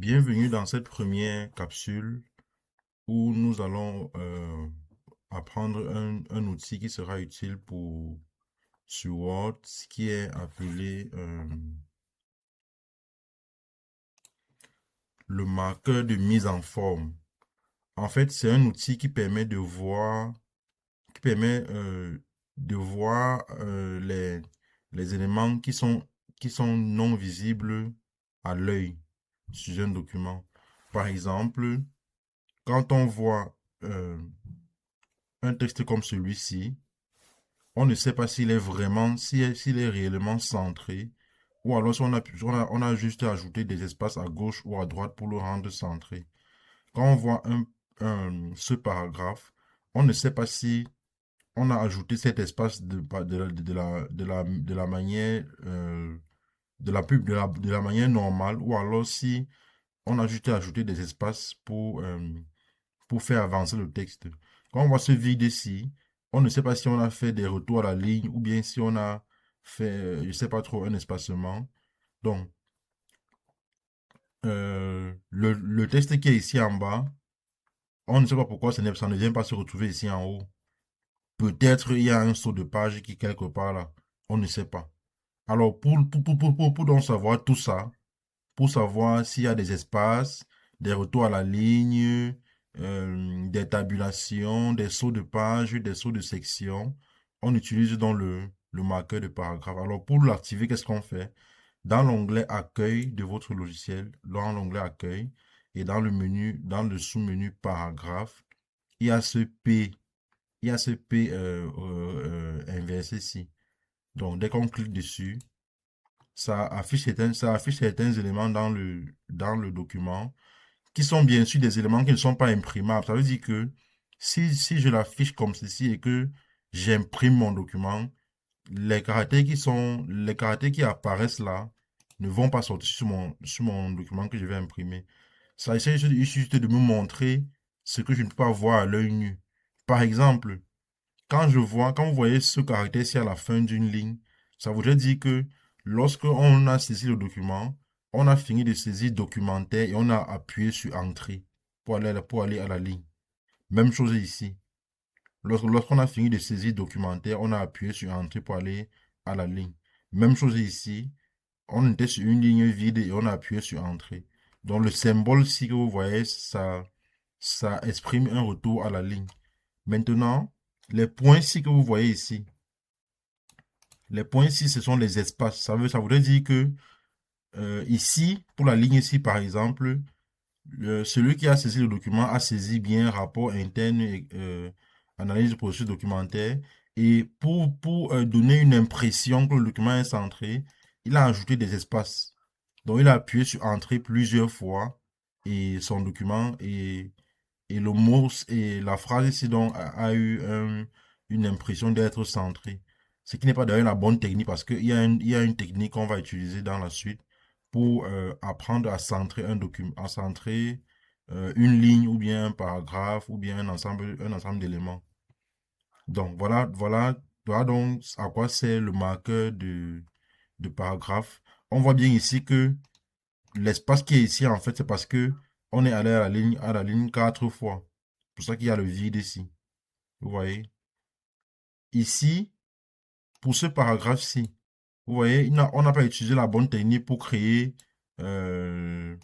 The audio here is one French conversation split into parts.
Bienvenue dans cette première capsule où nous allons apprendre un outil qui sera utile pour sur Word, ce qui est appelé le marqueur de mise en forme. En fait, c'est un outil qui permet qui permet de voir les éléments qui sont non visibles à l'œil sur un document. Par exemple, quand on voit un texte comme celui-ci, on ne sait pas s'il est vraiment, s'il est réellement centré, ou alors si on a juste ajouté des espaces à gauche ou à droite pour le rendre centré. Quand on voit ce paragraphe, on ne sait pas si on a ajouté cet espace de la manière, de la manière normale, ou alors si on a juste ajouté des espaces pour faire avancer le texte. Quand on voit ce vide ici, on ne sait pas si on a fait des retours à la ligne ou bien si on a fait, je ne sais pas trop, un espacement. Donc, le texte qui est ici en bas, on ne sait pas pourquoi ça ne vient pas se retrouver ici en haut. Peut-être il y a un saut de page qui est quelque part là. On ne sait pas. Alors, pour donc savoir tout ça, pour savoir s'il y a des espaces, des retours à la ligne, des tabulations, des sauts de page, des sauts de section. On utilise dans le marqueur de paragraphe. Alors pour l'activer, qu'est-ce qu'on fait? Dans l'onglet Accueil de votre logiciel, dans l'onglet Accueil, et dans le menu, dans le sous-menu Paragraphe, il y a ce P, il y a ce P inversé ici. Donc dès qu'on clique dessus, ça affiche certains éléments dans le document qui sont bien sûr des éléments qui ne sont pas imprimables. Ça veut dire que si je l'affiche comme ceci et que j'imprime mon document, les caractères qui apparaissent là ne vont pas sortir sur mon document que je vais imprimer. Ça essaie juste de me montrer ce que je ne peux pas voir à l'œil nu. Par exemple, quand vous voyez ce caractère ici à la fin d'une ligne, ça voudrait dire que lorsque on a saisi le document, on a fini de saisir documentaire et on a appuyé sur Entrée pour aller à la ligne. Même chose ici. Lorsqu'on a fini de saisir documentaire, on a appuyé sur Entrée pour aller à la ligne. Même chose ici. On était sur une ligne vide et on a appuyé sur Entrée. Donc le symbole ici que vous voyez, ça exprime un retour à la ligne. Maintenant, les points ici que vous voyez ici, les points ici, ce sont les espaces. Ça voudrait dire que ici, pour la ligne ici, par exemple, celui qui a saisi le document a saisi bien rapport interne et analyse de processus documentaire. Et pour donner une impression que le document est centré, il a ajouté des espaces. Donc, il a appuyé sur Entrée plusieurs fois et son document et le mot et la phrase ici donc a eu une impression d'être centrée. Ce qui n'est pas d'ailleurs la bonne technique parce qu'il y a une technique qu'on va utiliser dans la suite pour apprendre à centrer un document, à centrer une ligne ou bien un paragraphe ou bien un ensemble d'éléments. Donc voilà donc à quoi sert le marqueur de paragraphe. On voit bien ici que l'espace qui est ici, en fait, c'est parce que on est allé à la ligne 4 fois. C'est pour ça qu'il y a le vide ici. Vous voyez? Ici, pour ce paragraphe-ci, vous voyez, on n'a pas utilisé la bonne technique pour créer euh,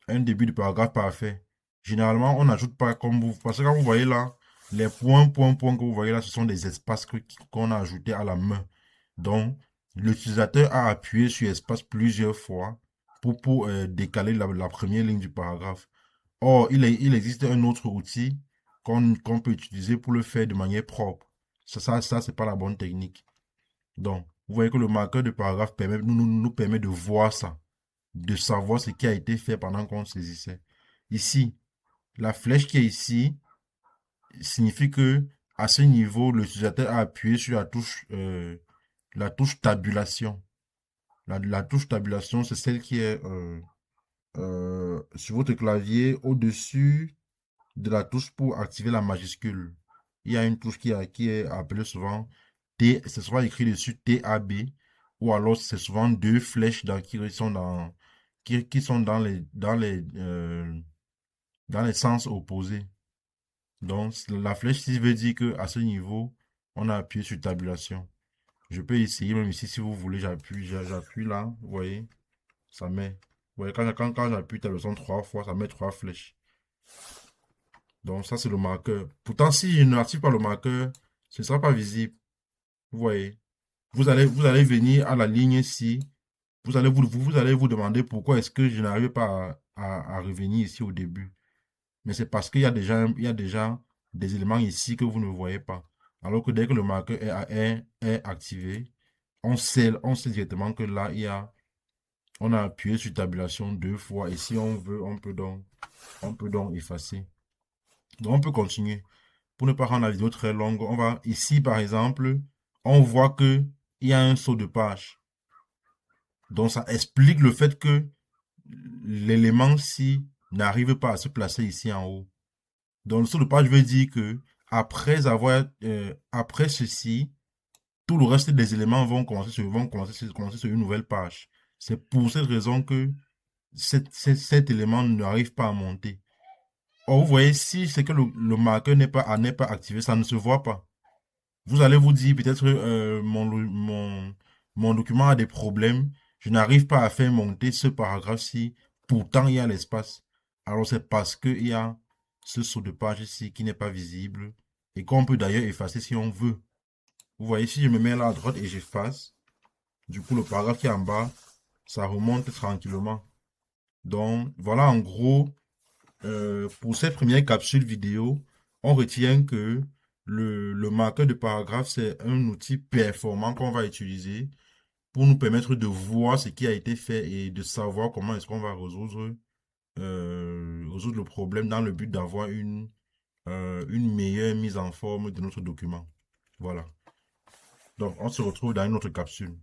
un début de paragraphe parfait. Généralement, on n'ajoute pas comme vous. Parce que quand vous voyez là, les points que vous voyez là, ce sont des espaces qu'on a ajoutés à la main. Donc, l'utilisateur a appuyé sur espace plusieurs fois pour décaler la première ligne du paragraphe. Or, il existe un autre outil qu'on peut utiliser pour le faire de manière propre. Ça c'est pas la bonne technique. Donc, vous voyez que le marqueur de paragraphe nous permet de voir ça, de savoir ce qui a été fait pendant qu'on saisissait. Ici, la flèche qui est ici signifie que à ce niveau, l'utilisateur a appuyé sur la touche tabulation. La touche tabulation, c'est celle qui est sur votre clavier au-dessus de la touche pour activer la majuscule. Il y a une touche qui est appelée souvent T, c'est souvent écrit dessus TAB, ou alors c'est souvent deux flèches qui sont qui sont dans les sens opposés. Donc, la flèche ici veut dire que à ce niveau, on a appuyé sur tabulation. Je peux essayer, même ici, si vous voulez, j'appuie là, vous voyez, ça met. Vous voyez, quand j'appuie tabulation 3 fois, ça met 3 flèches. Donc, ça, c'est le marqueur. Pourtant, si je n'active pas le marqueur, ce ne sera pas visible. Vous voyez. Vous allez venir à la ligne ici. Vous allez vous demander pourquoi est-ce que je n'arrive pas à revenir ici au début. Mais c'est parce il y a déjà des éléments ici que vous ne voyez pas. Alors que dès que le marqueur est activé, on sait directement que là, on a appuyé sur tabulation 2 fois. Et si on veut, on peut donc effacer. Donc, on peut continuer. Pour ne pas rendre la vidéo très longue, on va ici, par exemple, on voit que il y a un saut de page. Donc, ça explique le fait que l'élément-ci n'arrive pas à se placer ici en haut. Donc, le saut de page veut dire que après ceci, tout le reste des éléments vont commencer sur une nouvelle page. C'est pour cette raison que cet élément n'arrive pas à monter. Or, vous voyez, si c'est que le marqueur n'est pas activé, ça ne se voit pas. Vous allez vous dire peut-être mon document a des problèmes, je n'arrive pas à faire monter ce paragraphe-ci, pourtant il y a l'espace. Alors c'est parce qu'il y a ce saut de page ici qui n'est pas visible et qu'on peut d'ailleurs effacer si on veut. Vous voyez, si je me mets là à droite et j'efface, du coup le paragraphe qui est en bas, ça remonte tranquillement. Donc voilà en gros, pour cette première capsule vidéo, on retient que le marqueur de paragraphe, c'est un outil performant qu'on va utiliser pour nous permettre de voir ce qui a été fait et de savoir comment est-ce qu'on va résoudre le problème dans le but d'avoir une meilleure mise en forme de notre document. Voilà. Donc, on se retrouve dans une autre capsule.